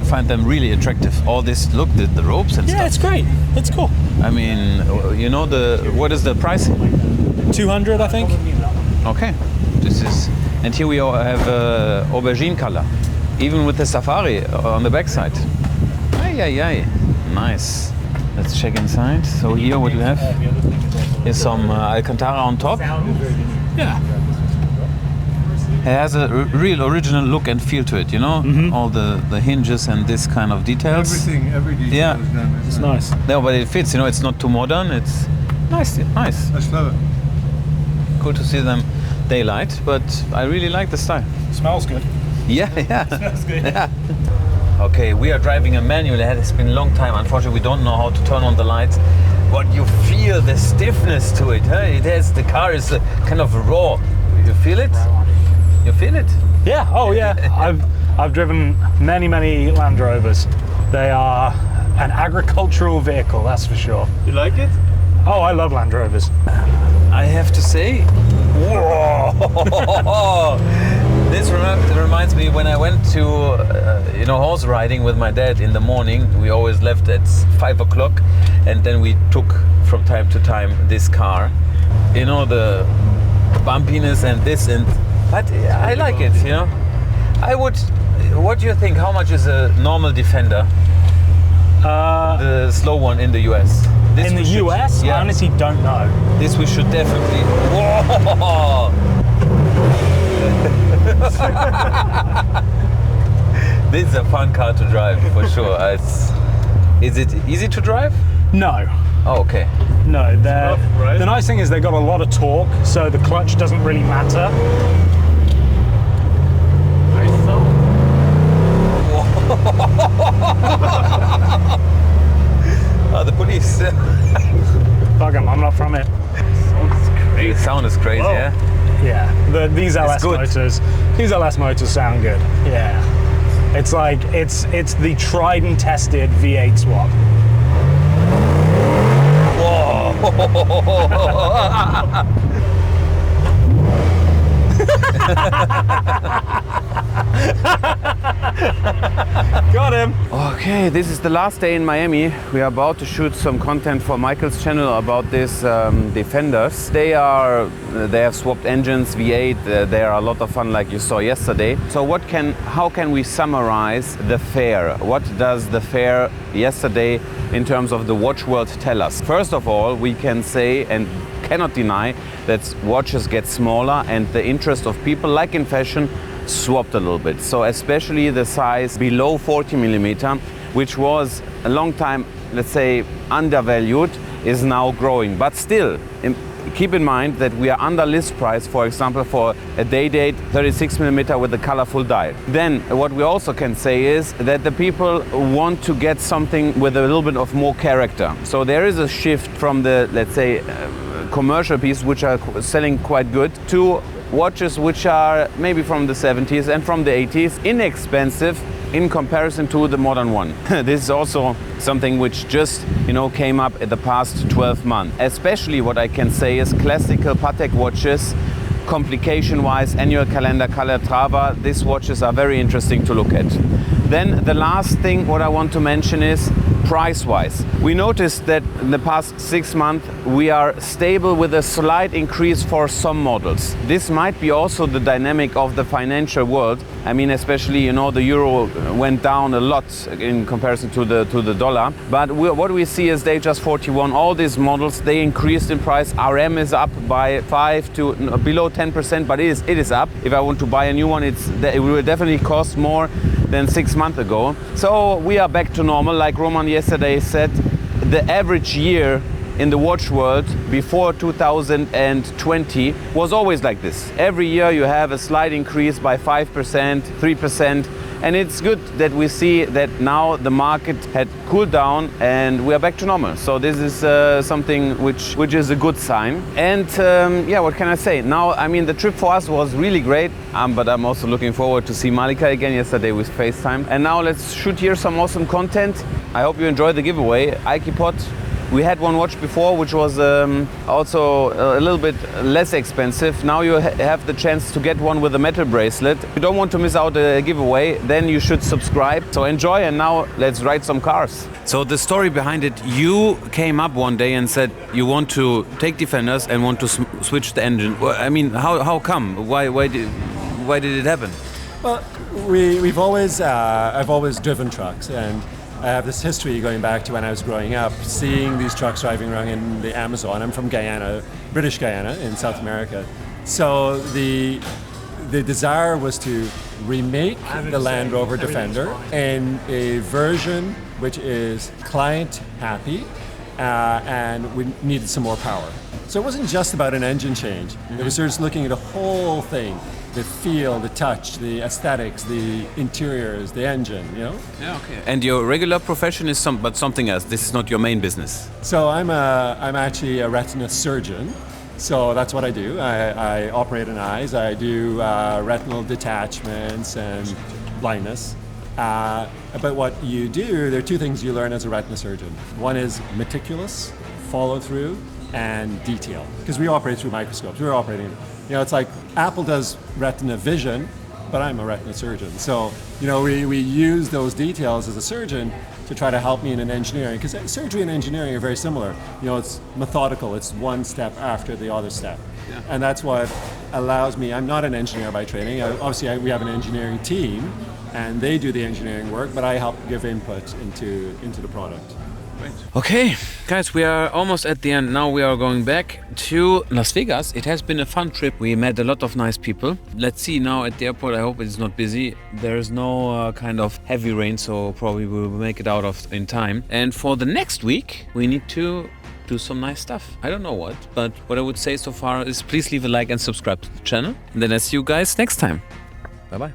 find them really attractive. All this, look, the ropes and stuff. Yeah, it's great. It's cool. I mean, what is the price? 200, I think. Okay. And here we have aubergine color, even with the safari on the backside. Ay. Nice. Let's check inside. So here what you have is some Alcantara on top. Yeah. It has a real original look and feel to it, all the hinges and this kind of details. Every detail is done. It's nice. No, but it fits, it's not too modern. It's nice. I love it. Cool to see them daylight, but I really like the style. Smells good. Yeah. Smells good. Yeah. Okay, we are driving a manual. It's been a long time. Unfortunately, we don't know how to turn on the lights. But you feel the stiffness to it. Huh? The car is kind of raw. You feel it? You feel it? Yeah. Oh, yeah. I've driven many Land Rovers. They are an agricultural vehicle, that's for sure. You like it? Oh, I love Land Rovers. I have to say, whoa! This reminds me when I went to horse riding with my dad in the morning. We always left at 5 o'clock, and then we took from time to time this car. The bumpiness and this but I like it. What do you think? How much is a normal Defender? The slow one in the US. In the US? Yeah. I honestly don't know. This we should definitely. Whoa! This is a fun car to drive for sure. Is it easy to drive? No. Oh, okay. No. rough, right? The nice thing is they got a lot of torque, so the clutch doesn't really matter. The police. Fuck 'em, I'm not from it. The sound is crazy, Whoa. yeah? Yeah, these LS good. motors. These LS motors sound good. Yeah, it's like it's the tried and tested V8 swap. Whoa! Got him. Okay, this is the last day in Miami. We are about to shoot some content for Michael's channel about these Defenders. They have swapped engines, V8. They are a lot of fun, like you saw yesterday. So how can we summarize the fair? What does the fair yesterday in terms of the watch world tell us? First of all, we can say and cannot deny that watches get smaller and the interest of people, like in fashion, swapped a little bit. So especially the size below 40 millimeter, which was a long time, let's say, undervalued, is now growing. But still, keep in mind that we are under list price, for example, for a day date 36 millimeter with a colorful dial. Then what we also can say is that the people want to get something with a little bit of more character. So there is a shift from the, let's say, commercial pieces, which are selling quite good, to watches which are maybe from the 70s and from the 80s, inexpensive in comparison to the modern one. This is also something which just came up in the past 12 months. Especially what I can say is classical Patek watches, complication wise, annual calendar, Calatrava, these watches are very interesting to look at. Then the last thing what I want to mention is price-wise. We noticed that in the past 6 months we are stable with a slight increase for some models. This might be also the dynamic of the financial world. I mean, especially the euro went down a lot in comparison to the dollar. But what we see is Datejust 41, all these models, they increased in price. RM is up by 5 to below 10%, but it is up. If I want to buy a new one, it will definitely cost more than 6 months ago. So we are back to normal. Like Roman yesterday said, the average year in the watch world before 2020 was always like this. Every year you have a slight increase by 5%, 3%. And it's good that we see that now the market had cooled down and we are back to normal. So this is something which is a good sign. And yeah, what can I say? Now, I mean, the trip for us was really great, but I'm also looking forward to see Malika again yesterday with FaceTime. And now let's shoot here some awesome content. I hope you enjoyed the giveaway. Ikepot. We had one watch before, which was also a little bit less expensive. Now you have the chance to get one with a metal bracelet. If you don't want to miss out a giveaway, then you should subscribe. So enjoy, and now let's ride some cars. So the story behind it, you came up one day and said you want to take Defenders and want to switch the engine. Well, I mean, how come? Why did it happen? Well, I've always driven trucks, and I have this history going back to when I was growing up, seeing these trucks driving around in the Amazon. I'm from Guyana, British Guyana in South America. So the desire was to remake the Land Rover Defender in a version which is client happy, and we needed some more power. So it wasn't just about an engine change. It was just looking at the whole thing. The feel, the touch, the aesthetics, the interiors, the engine, you know? Yeah, okay. And your regular profession is something else. This is not your main business. So I'm actually a retina surgeon. So that's what I do. I operate on eyes. I do retinal detachments and blindness. But what you do, there are two things you learn as a retina surgeon. One is meticulous, follow through, and detail. Because we operate through microscopes. We're operating. You know, it's like Apple does retina vision, but I'm a retina surgeon. So, you know, we use those details as a surgeon to try to help me in engineering, because surgery and engineering are very similar. You know, it's methodical. It's one step after the other step. Yeah. And that's what allows me, I'm not an engineer by training. Obviously, we have an engineering team, and they do the engineering work, but I help give input into the product. Okay, guys, we are almost at the end. Now we are going back to Las Vegas. It has been a fun trip. We met a lot of nice people. Let's see now at the airport. I hope it's not busy. There is no kind of heavy rain, so probably we'll make it out in time. And for the next week, we need to do some nice stuff. I don't know what, but what I would say so far is please leave a like and subscribe to the channel. And then I see you guys next time. Bye-bye.